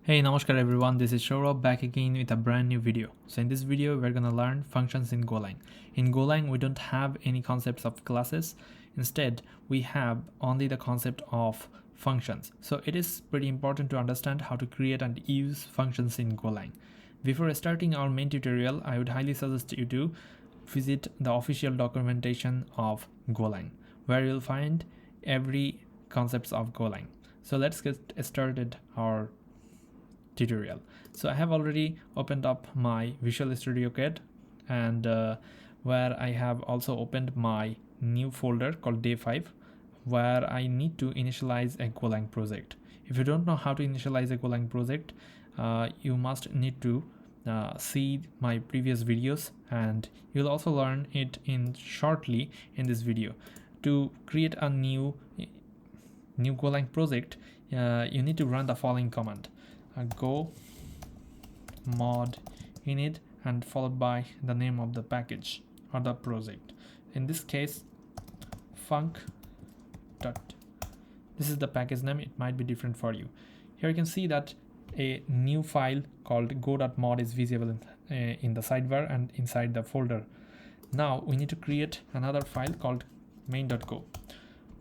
Hey, namaskar everyone, this is Saurabh back again with a brand new video. So in this video, we're gonna learn functions in Golang. In Golang, we don't have any concepts of classes. Instead, we have only the concept of functions. So it is pretty important to understand how to create and use functions in Golang. Before starting our main tutorial, I would highly suggest you to visit the official documentation of Golang, where you'll find every concepts of Golang. So let's get started our tutorial. So I have already opened up my Visual Studio Code, and where I have also opened my new folder called day 5, where I need to initialize a Golang project. If you don't know how to initialize a Golang project, you must need to see my previous videos, and you'll also learn it in shortly in this video. To create a new Golang project, you need to run the following command: go mod init and followed by the name of the package or the project. In this case, func dot, this is the package name. It might be different for you. Here you can see that a new file called go.mod is visible in the sidebar and inside the folder. Now we need to create another file called main.go,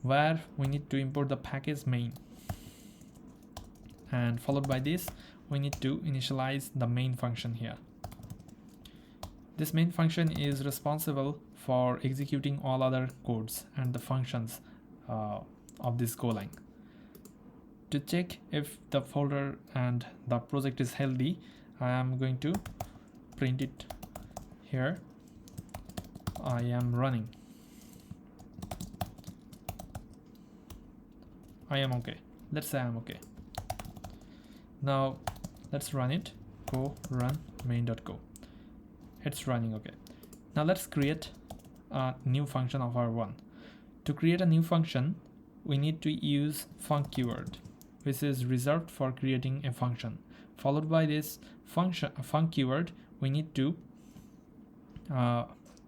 where we need to import the package main, and followed by this we need to initialize the main function here. This main function is responsible for executing all other codes and the functions of this Golang. To check if the folder and the project is healthy, I am going to print it here. I am running. I am okay. Let's say I'm okay. Now let's run it. Go run main.go. It's running okay. Now let's create a new function of our one. To create a new function, we need to use func keyword, which is reserved for creating a function. Followed by this func keyword, we need to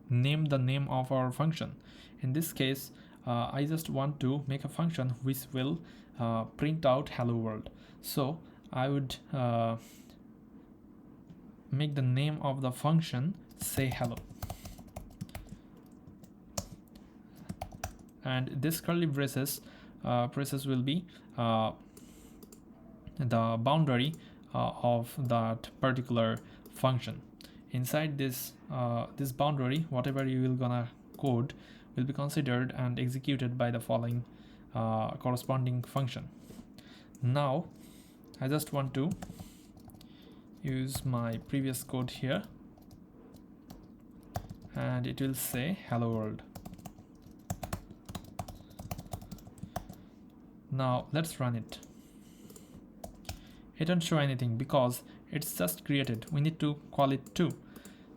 name the name of our function. In this case, I just want to make a function which will print out hello world. So I would make the name of the function say hello, and this curly braces will be the boundary of that particular function. Inside this this boundary, whatever you will gonna code will be considered and executed by the following corresponding function. Now I just want to use my previous code here, and it will say hello world. Now let's run it. It won't show anything because it's just created. We need to call it too.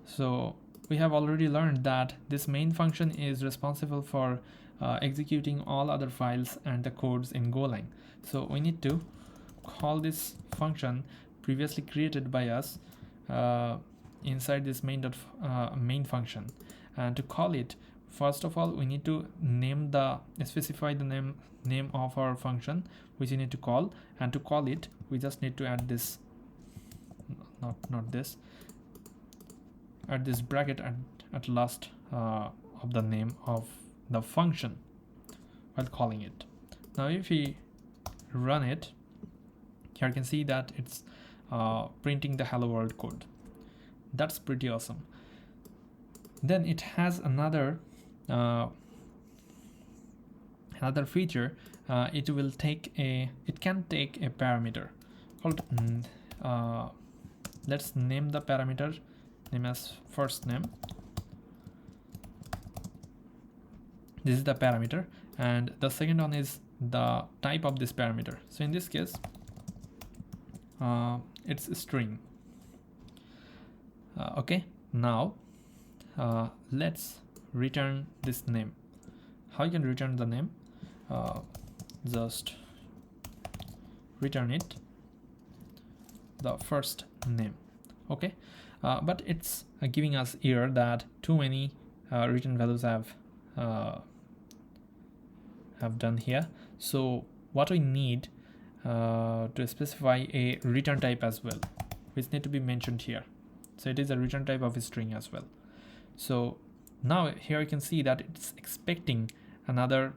So we have already learned that this main function is responsible for executing all other files and the codes in Golang. So we need to call this function previously created by us inside this main function. And to call it, first of all, we need to specify the name of our function which we need to call, and to call it we just need to add this, not this, add this bracket at last of the name of the function while calling it. Now if we run it, here you can see that it's printing the hello world code. That's pretty awesome. Then it has another feature. It can take a parameter called let's name the parameter name as first name. This is the parameter, and the second one is the type of this parameter. So in this case, it's a string. Okay, now let's return this name. How you can return the name? Just return it, the first name. Okay, but it's giving us error that too many return values have done here. So what we need to specify a return type as well, which need to be mentioned here. So it is a return type of a string as well. So now here you can see that it's expecting another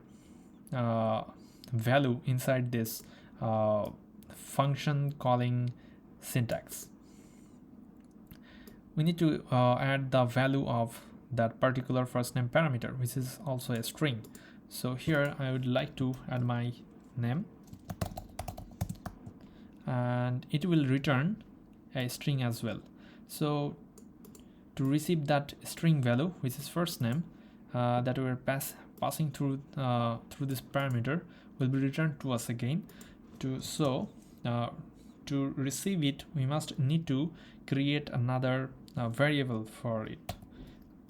value inside this function calling syntax. We need to add the value of that particular first name parameter, which is also a string. So here I would like to add my name, and it will return a string as well. So to receive that string value, which is first name, that we're passing through this parameter, will be returned to us again. To receive it, we must need to create another variable for it.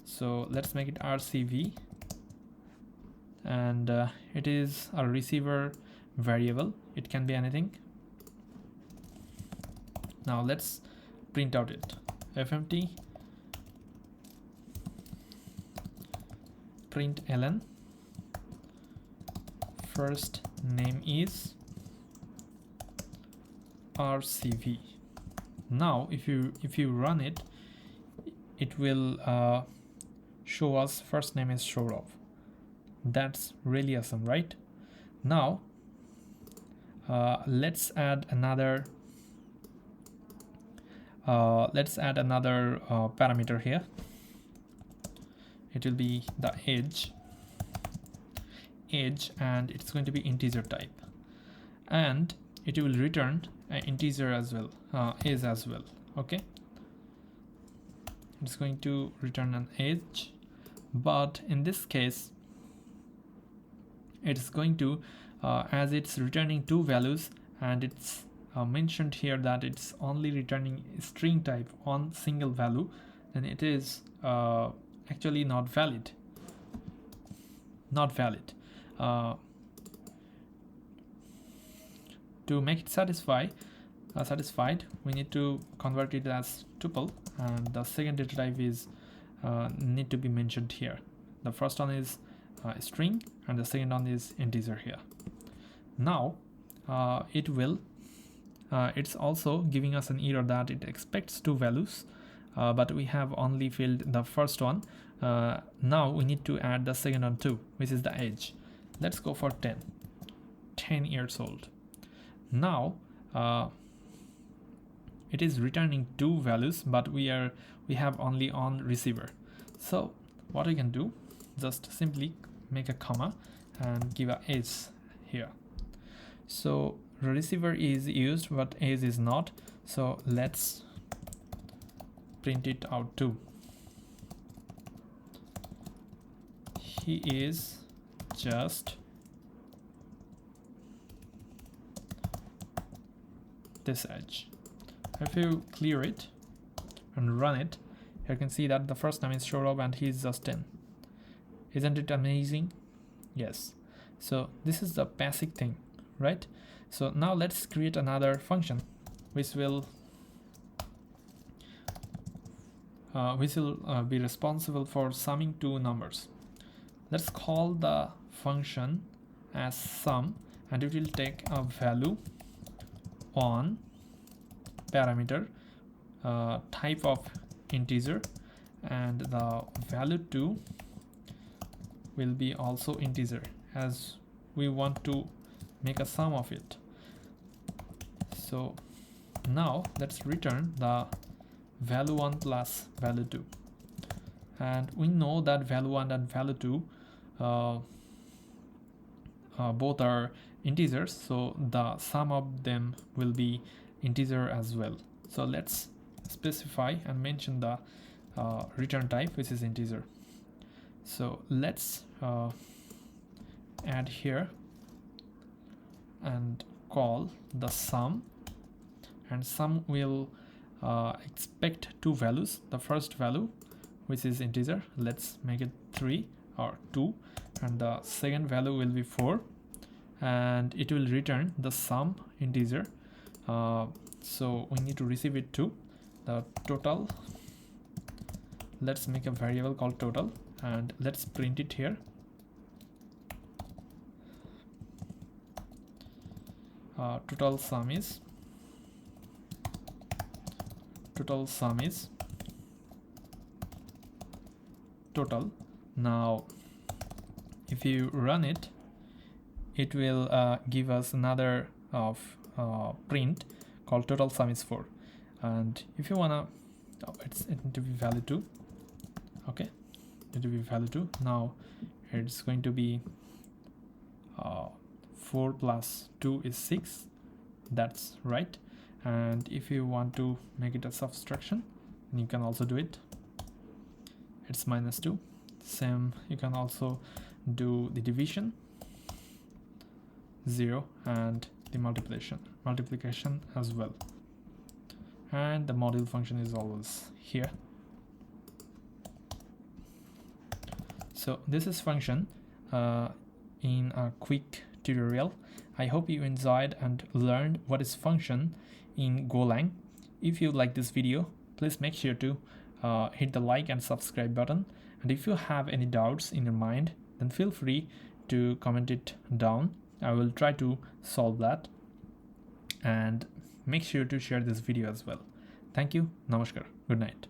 So let's make it RCV, and it is a receiver variable. It can be anything. Now let's print out it. fmt println first name is RCV. Now if you run it, it will show us first name is Saurav. That's really awesome, right? Now let's add another parameter here. It will be the age, and it's going to be integer type, and it will return an integer as well, age as well. Okay, it's going to return an age, but in this case it's going to as it's returning two values, and it's mentioned here that it's only returning string type on single value, then it is actually not valid. To make it satisfied, we need to convert it as tuple, and the second data type is need to be mentioned here. The first one is string, and the second one is integer here. Now it's also giving us an error that it expects two values, but we have only filled the first one. Now we need to add the second one too, which is the age. Let's go for 10 years old. Now it is returning two values, but we have only on receiver. So what we can do, just simply make a comma and give a age here. So receiver is used, but age is not. So let's print it out too. He is just this edge. If you clear it and run it, you can see that the first name is Saurav and he is just 10. Isn't it amazing? Yes. So this is the basic thing, right? So now let's create another function which will be responsible for summing two numbers. Let's call the function as sum, and it will take a value on parameter type of integer, and the value 2 will be also integer, as we want to make a sum of it. So now let's return the value 1 plus value 2, and we know that value 1 and value 2 both are integers, so the sum of them will be integer as well. So let's specify and mention the return type, which is integer. So let's add here and call the sum, and sum will expect two values. The first value, which is integer, let's make it 3 or 2, and the second value will be 4, and it will return the sum integer. So we need to receive it too. The total, let's make a variable called total, and let's print it here. total sum is total. Now if you run it, it will give us another print called total sum is 4. And if you wanna, it need to be value 2. Okay, need to be value 2. Now it's going to be 4 plus 2 is 6. That's right. And if you want to make it a subtraction, you can also do it. It's minus 2. Same, you can also do the division 0 and the multiplication as well. And the module function is always here. So this is function in a quick tutorial. I hope you enjoyed and learned what is function in Golang. If you like this video, please make sure to hit the like and subscribe button. And if you have any doubts in your mind, then feel free to comment it down. I will try to solve that. And make sure to share this video as well. Thank you. Namaskar. Good night.